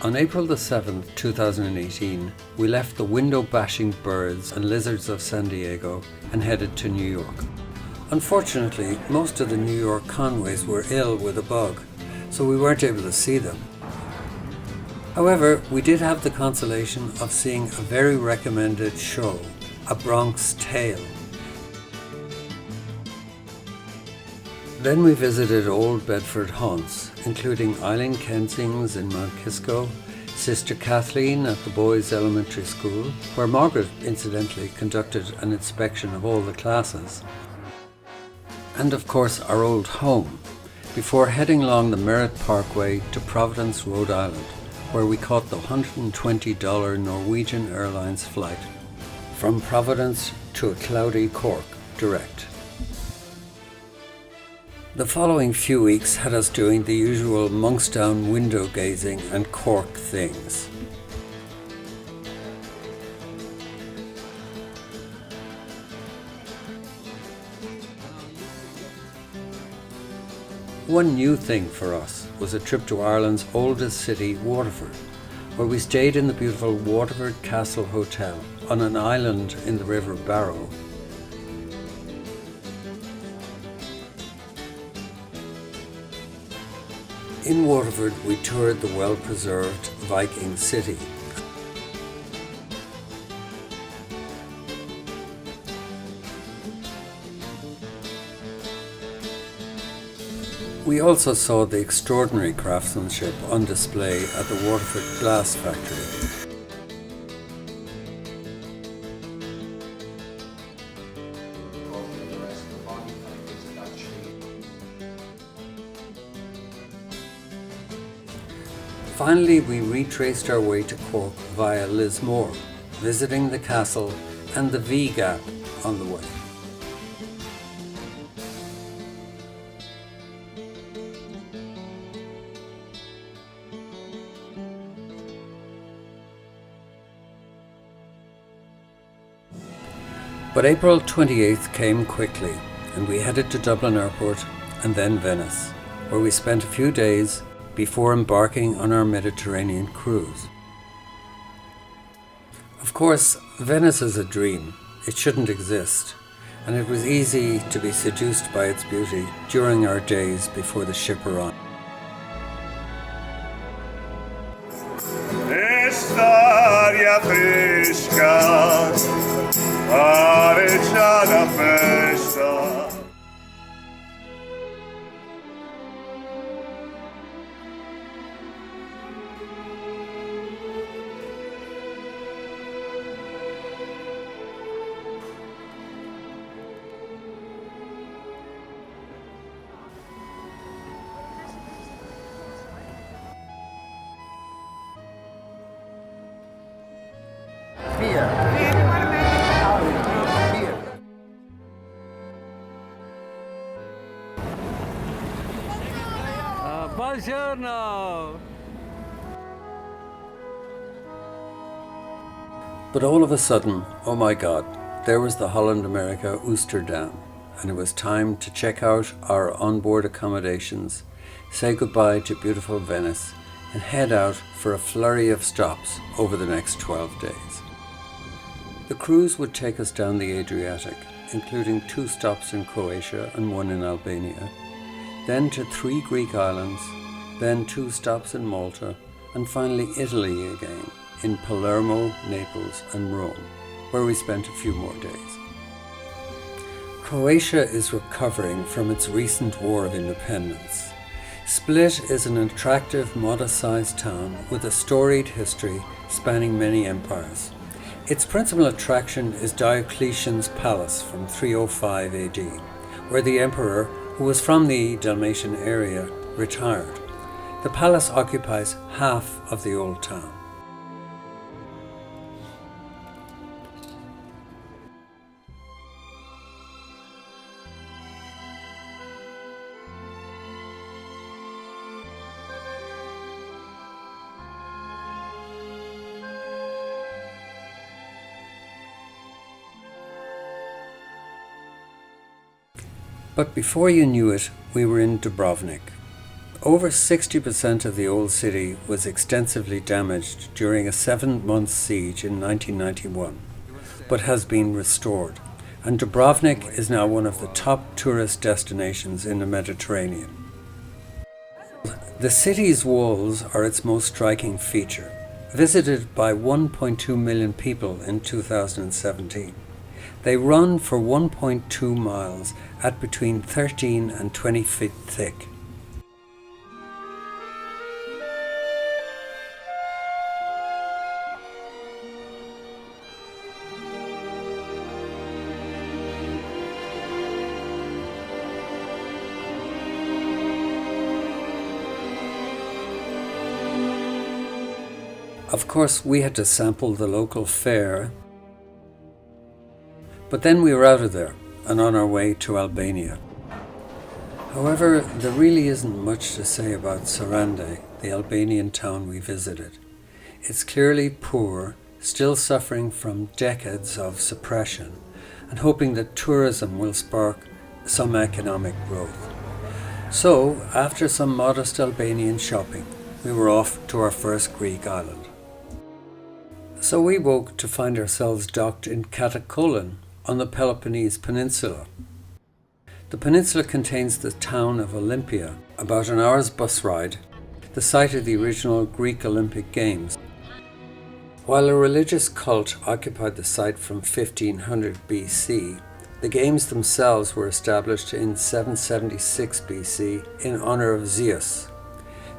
On April the 7th, 2018, we left the window-bashing birds and lizards of San Diego and headed to New York. Unfortunately, most of the New York Conways were ill with a bug, so we weren't able to see them. However, we did have the consolation of seeing a very recommended show, A Bronx Tale. Then we visited old Bedford haunts, including Eileen Kensing's in Mount Kisco, Sister Kathleen at the Boys Elementary School, where Margaret incidentally conducted an inspection of all the classes, and of course our old home, before heading along the Merritt Parkway to Providence, Rhode Island, where we caught the $120 Norwegian Airlines flight from Providence to a cloudy Cork direct. The following few weeks had us doing the usual Monkstown window gazing and Cork things. One new thing for us was a trip to Ireland's oldest city, Waterford, where we stayed in the beautiful Waterford Castle Hotel on an island in the River Barrow. In Waterford, we toured the well-preserved Viking city. We also saw the extraordinary craftsmanship on display at the Waterford Glass Factory. Finally, we retraced our way to Cork via Lismore, visiting the castle and the V-Gap on the way. But April 28th came quickly, and we headed to Dublin Airport and then Venice, where we spent a few days before embarking on our Mediterranean cruise. Of course, Venice is a dream. It shouldn't exist, and it was easy to be seduced by its beauty during our days before the ship arrived. Estaria fresca, arecha da festa. Buongiorno! But all of a sudden, oh my God, there was the Holland America Oosterdam, and it was time to check out our onboard accommodations, say goodbye to beautiful Venice, and head out for a flurry of stops over the next 12 days. The cruise would take us down the Adriatic, including 2 stops in Croatia and 1 in Albania, then to 3 Greek islands, then 2 stops in Malta, and finally Italy again, in Palermo, Naples and Rome, where we spent a few more days. Croatia is recovering from its recent war of independence. Split is an attractive, modest-sized town with a storied history spanning many empires. Its principal attraction is Diocletian's palace from 305 AD, where the emperor, who was from the Dalmatian area, retired. The palace occupies half of the old town. But before you knew it, we were in Dubrovnik. Over 60% of the old city was extensively damaged during a 7-month siege in 1991, but has been restored, and Dubrovnik is now one of the top tourist destinations in the Mediterranean. The city's walls are its most striking feature, visited by 1.2 million people in 2017. They run for 1.2 miles at between 13 and 20 feet thick. Of course, we had to sample the local fare, but then we were out of there and on our way to Albania. However, there really isn't much to say about Sarande, the Albanian town we visited. It's clearly poor, still suffering from decades of suppression, and hoping that tourism will spark some economic growth. So, after some modest Albanian shopping, we were off to our first Greek island. So we woke to find ourselves docked in Katakollin on the Peloponnese Peninsula. The peninsula contains the town of Olympia, about an hour's bus ride, the site of the original Greek Olympic Games. While a religious cult occupied the site from 1500 BC, the games themselves were established in 776 BC in honor of Zeus.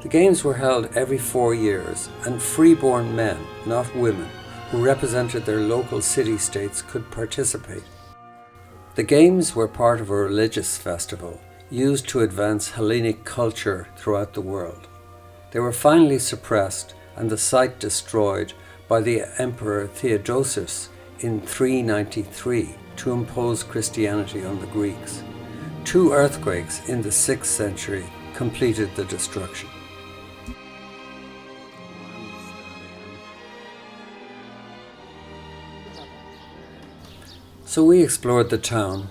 The games were held every 4 years, and free-born men, not women, who represented their local city-states could participate. The games were part of a religious festival used to advance Hellenic culture throughout the world. They were finally suppressed and the site destroyed by the Emperor Theodosius in 393 to impose Christianity on the Greeks. 2 earthquakes in the 6th century completed the destruction. So we explored the town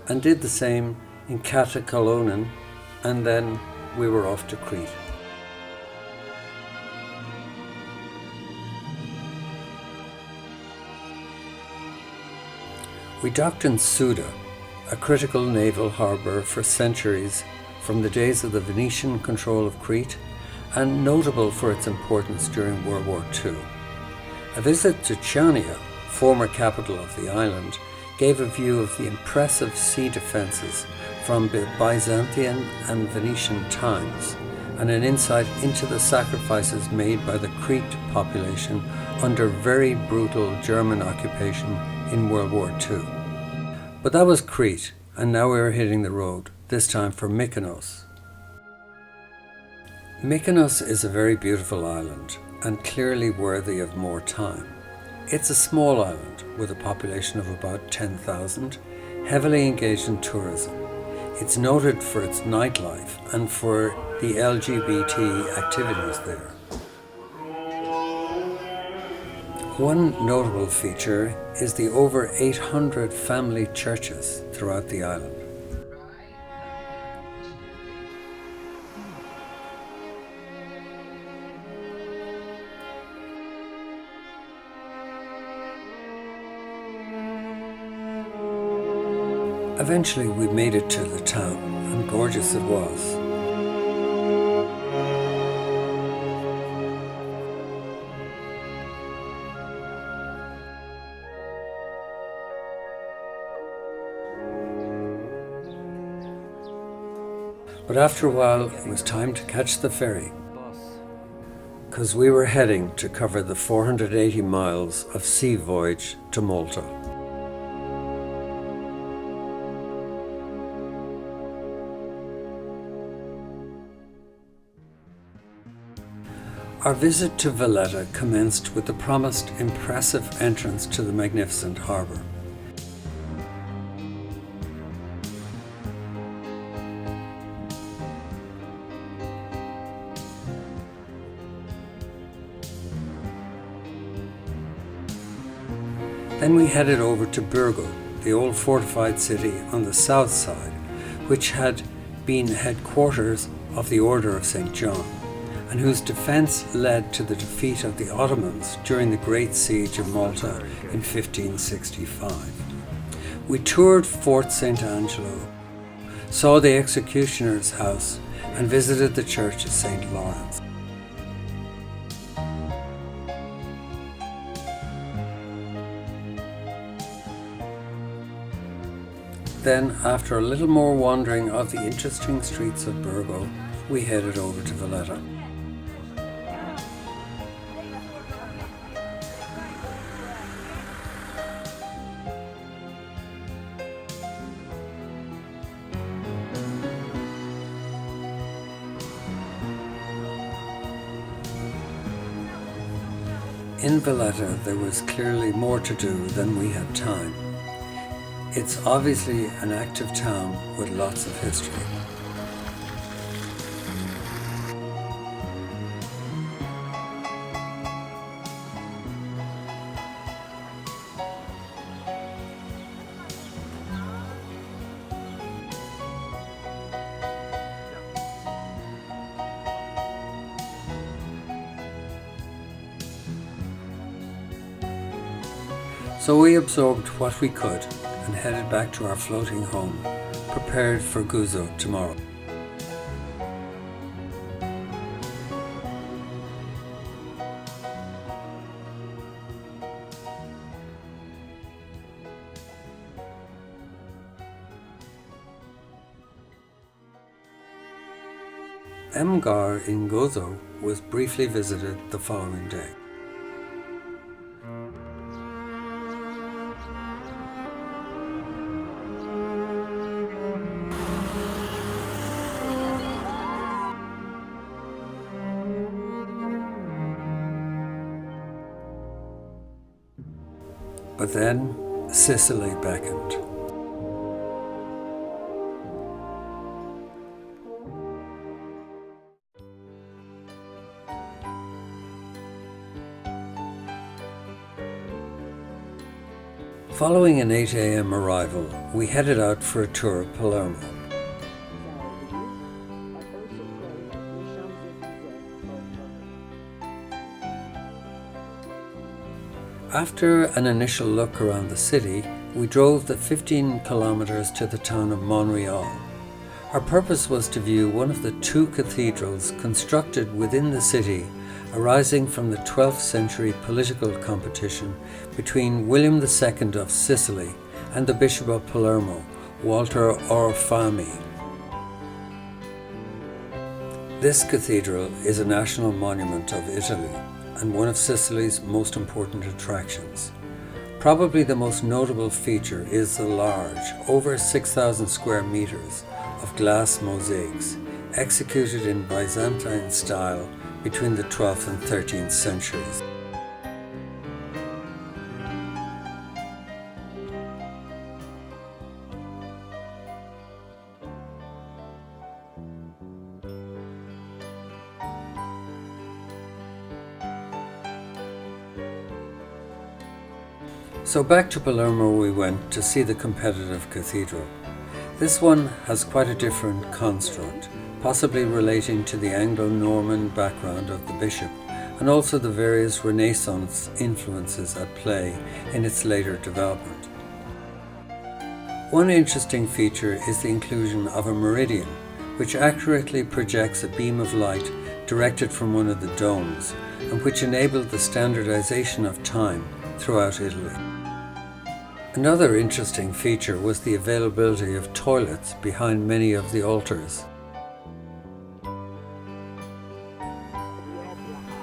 and did the same in Katakollin, and then we were off to Crete. We docked in Suda, a critical naval harbour for centuries from the days of the Venetian control of Crete, and notable for its importance during World War II. A visit to Chania, former capital of the island, gave a view of the impressive sea defences from Byzantine and Venetian times, and an insight into the sacrifices made by the Crete population under very brutal German occupation in World War II. But that was Crete, and now we were hitting the road, this time for Mykonos. Mykonos is a very beautiful island, and clearly worthy of more time. It's a small island with a population of about 10,000, heavily engaged in tourism. It's noted for its nightlife and for the LGBT activities there. One notable feature is the over 800 family churches throughout the island. Eventually we made it to the town, and gorgeous it was. But after a while it was time to catch the ferry, because we were heading to cover the 480 miles of sea voyage to Malta. Our visit to Valletta commenced with the promised impressive entrance to the magnificent harbour. Then we headed over to Birgo, the old fortified city on the south side, which had been headquarters of the Order of St. John, and whose defence led to the defeat of the Ottomans during the Great Siege of Malta in 1565. We toured Fort St. Angelo, saw the executioner's house, and visited the church of St. Lawrence. Then, after a little more wandering of the interesting streets of Burgo, we headed over to Valletta. In Valletta there was clearly more to do than we had time. It's obviously an active town with lots of history. So we absorbed what we could and headed back to our floating home, prepared for Gozo tomorrow. Emgar in Gozo was briefly visited the following day. But then Sicily beckoned. Following an 8 a.m. arrival, we headed out for a tour of Palermo. After an initial look around the city, we drove the 15 kilometers to the town of Monreale. Our purpose was to view one of the two cathedrals constructed within the city, arising from the 12th century political competition between William II of Sicily and the Bishop of Palermo, Walter Orfami. This cathedral is a national monument of Italy and one of Sicily's most important attractions. Probably the most notable feature is the large, over 6,000 square meters of glass mosaics, executed in Byzantine style between the 12th and 13th centuries. So back to Palermo we went to see the competitive cathedral. This one has quite a different construct, possibly relating to the Anglo-Norman background of the bishop and also the various Renaissance influences at play in its later development. One interesting feature is the inclusion of a meridian, which accurately projects a beam of light directed from one of the domes and which enabled the standardization of time throughout Italy. Another interesting feature was the availability of toilets behind many of the altars.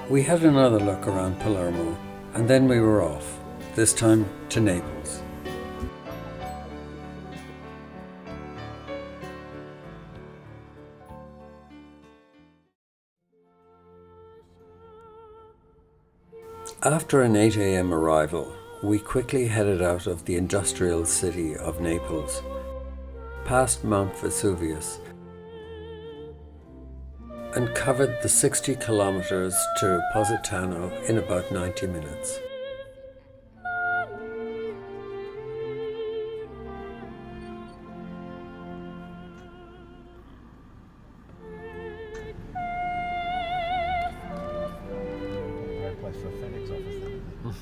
We had another look around Palermo and then we were off, this time to Naples. After an 8 a.m. arrival, we quickly headed out of the industrial city of Naples, past Mount Vesuvius, and covered the 60 kilometers to Positano in about 90 minutes.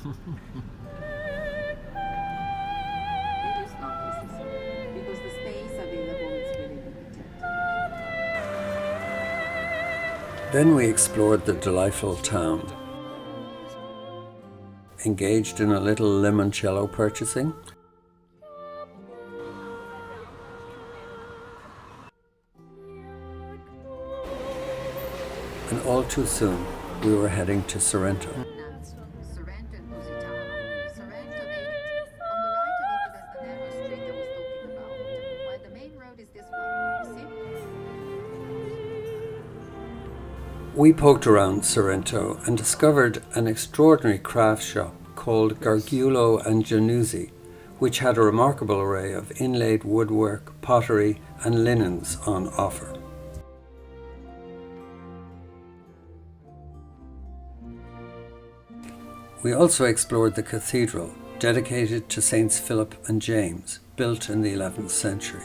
It is not necessary because the space available is really limited. Then we explored the delightful town, engaged in a little limoncello purchasing, and all too soon we were heading to Sorrento. Sorrento and Positano. Sorrento named on the right of it is the narrow street I was talking about, while the main road is this one, you see? We poked around Sorrento and discovered an extraordinary craft shop called Gargiulo and Giannuzzi, which had a remarkable array of inlaid woodwork, pottery and linens on offer. We also explored the cathedral, dedicated to Saints Philip and James, built in the 11th century.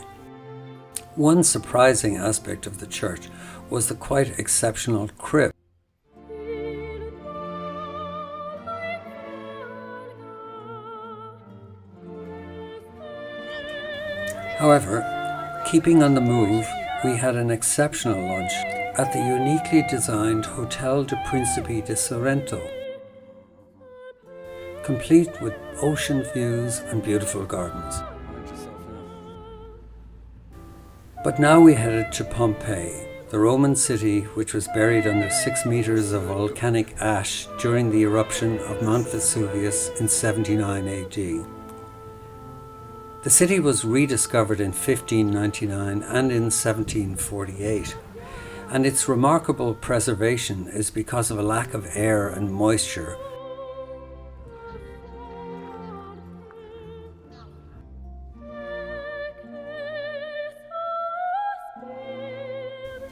One surprising aspect of the church was the quite exceptional crypt. However, keeping on the move, we had an exceptional lunch at the uniquely designed Hotel de Principi di Sorrento, complete with ocean views and beautiful gardens. But now we headed to Pompeii, the Roman city which was buried under 6 meters of volcanic ash during the eruption of Mount Vesuvius in 79 AD. The city was rediscovered in 1599 and in 1748, and its remarkable preservation is because of a lack of air and moisture.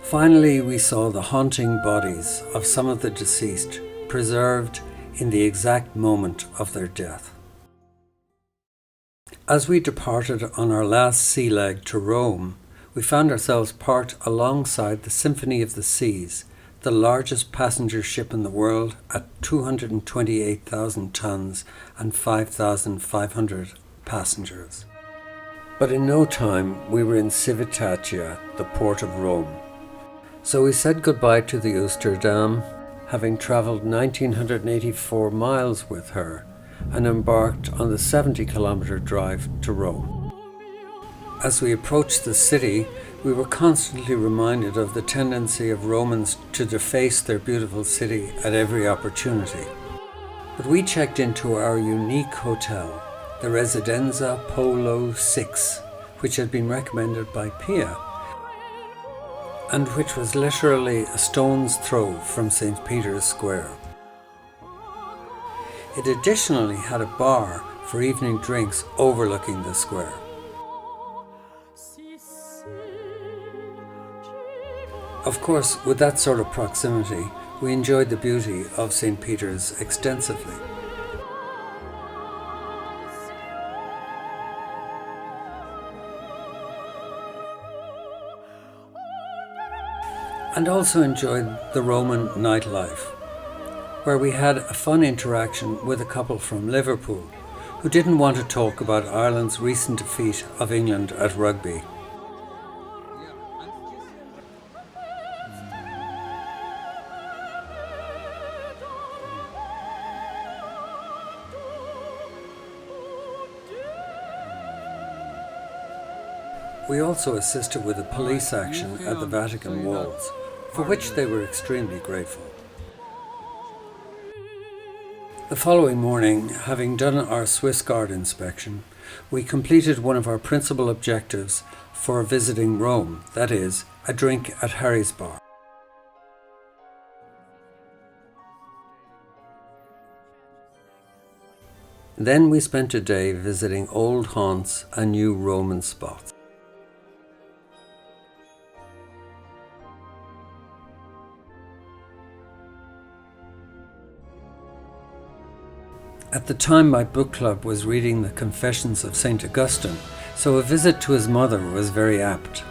Finally, we saw the haunting bodies of some of the deceased, preserved in the exact moment of their death. As we departed on our last sea leg to Rome, we found ourselves parked alongside the Symphony of the Seas, the largest passenger ship in the world at 228,000 tons and 5,500 passengers. But in no time we were in Civitavecchia, the port of Rome. So we said goodbye to the Oosterdam, having travelled 1,984 miles with her, and embarked on the 70-kilometre drive to Rome. As we approached the city, we were constantly reminded of the tendency of Romans to deface their beautiful city at every opportunity. But we checked into our unique hotel, the Residenza Polo 6, which had been recommended by Pia, and which was literally a stone's throw from St. Peter's Square. It additionally had a bar for evening drinks overlooking the square. Of course, with that sort of proximity, we enjoyed the beauty of St. Peter's extensively. And also enjoyed the Roman nightlife, where we had a fun interaction with a couple from Liverpool who didn't want to talk about Ireland's recent defeat of England at rugby. We also assisted with a police action at the Vatican walls, for which they were extremely grateful. The following morning, having done our Swiss Guard inspection, we completed one of our principal objectives for visiting Rome, that is, a drink at Harry's Bar. Then we spent a day visiting old haunts and new Roman spots. At the time, my book club was reading the Confessions of St. Augustine, so a visit to his mother was very apt.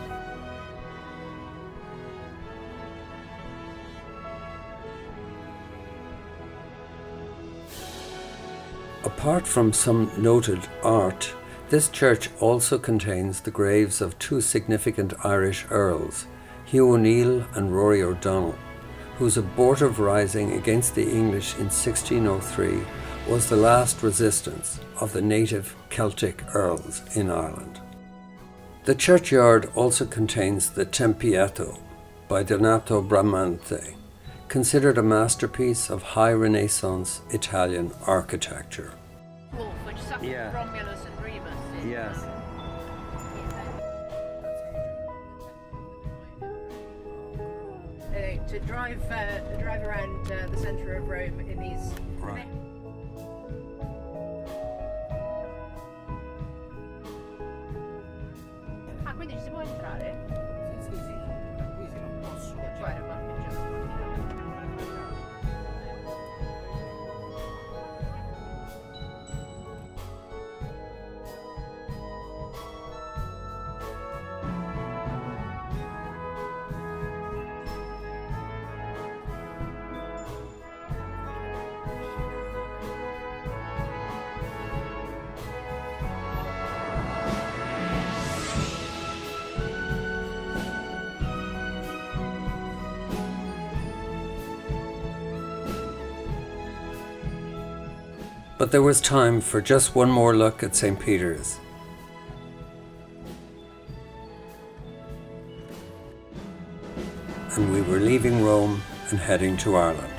Apart from some noted art, this church also contains the graves of two significant Irish earls, Hugh O'Neill and Rory O'Donnell, whose abortive rising against the English in 1603 was the last resistance of the native Celtic earls in Ireland. The churchyard also contains the Tempietto by Donato Bramante, considered a masterpiece of high Renaissance Italian architecture. Wolf, which suffered Yeah. Romulus and Remus. Yes. To drive around the centre of Rome in these. Right. Ah, quindi ci si può entrare? Sì, qui si non posso. Cioè, ma But there was time for just one more look at St. Peter's. And we were leaving Rome and heading to Ireland.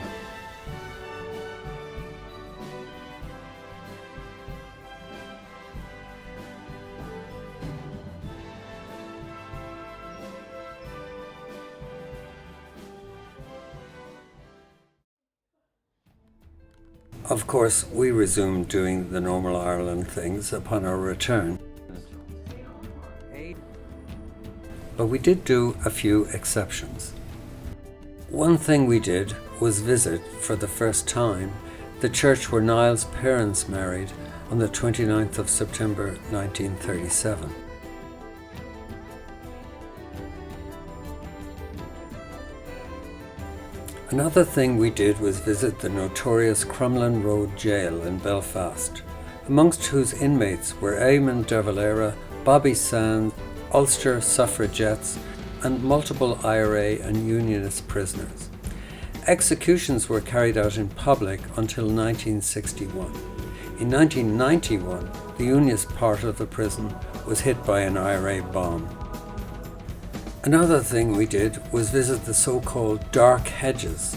Of course, we resumed doing the normal Ireland things upon our return. But we did do a few exceptions. One thing we did was visit, for the first time, the church where Niall's parents married on the 29th of September 1937. Another thing we did was visit the notorious Crumlin Road Jail in Belfast, amongst whose inmates were Eamon de Valera, Bobby Sands, Ulster suffragettes, and multiple IRA and Unionist prisoners. Executions were carried out in public until 1961. In 1991, the Unionist part of the prison was hit by an IRA bomb. Another thing we did was visit the so-called Dark Hedges,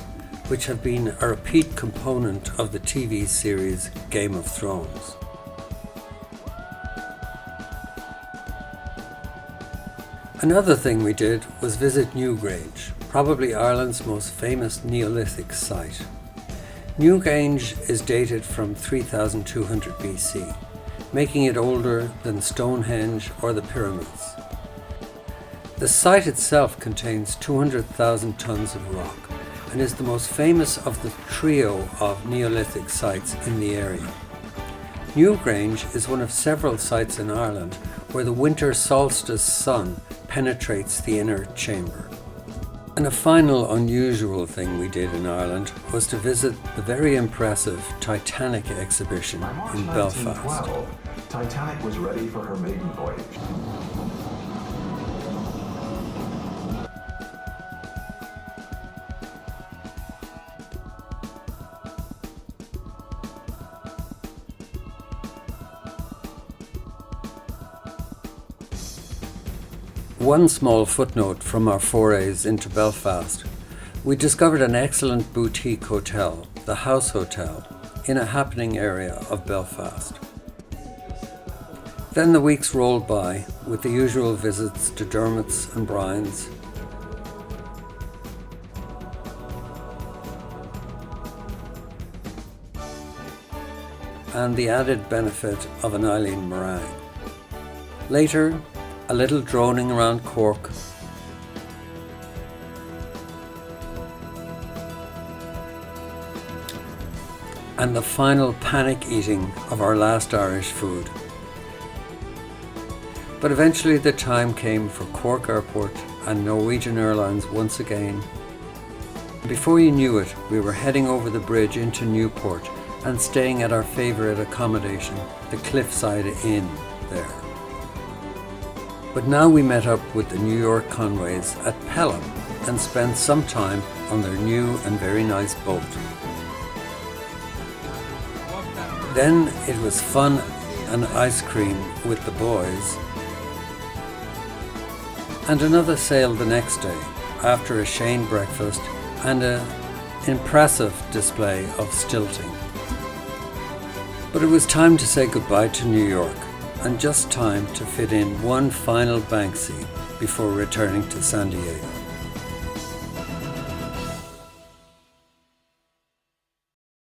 which have been a repeat component of the TV series Game of Thrones. Another thing we did was visit Newgrange, probably Ireland's most famous Neolithic site. Newgrange is dated from 3200 BC, making it older than Stonehenge or the pyramids. The site itself contains 200,000 tons of rock and is the most famous of the trio of Neolithic sites in the area. Newgrange is one of several sites in Ireland where the winter solstice sun penetrates the inner chamber. And a final unusual thing we did in Ireland was to visit the very impressive Titanic exhibition By March in Belfast. 1912, Titanic was ready for her maiden voyage. One small footnote from our forays into Belfast. We discovered an excellent boutique hotel, the House Hotel, in a happening area of Belfast. Then the weeks rolled by with the usual visits to Dermot's and Brian's, and the added benefit of an Eileen meringue. Later, a little droning around Cork, and the final panic eating of our last Irish food. But eventually the time came for Cork Airport and Norwegian Airlines once again. Before you knew it, we were heading over the bridge into Newport and staying at our favourite accommodation, the Cliffside Inn there. But now we met up with the New York Conways at Pelham and spent some time on their new and very nice boat. Then it was fun and ice cream with the boys, and another sail the next day after a Shane breakfast and an impressive display of stilting. But it was time to say goodbye to New York, and just time to fit in one final Banksy before returning to San Diego.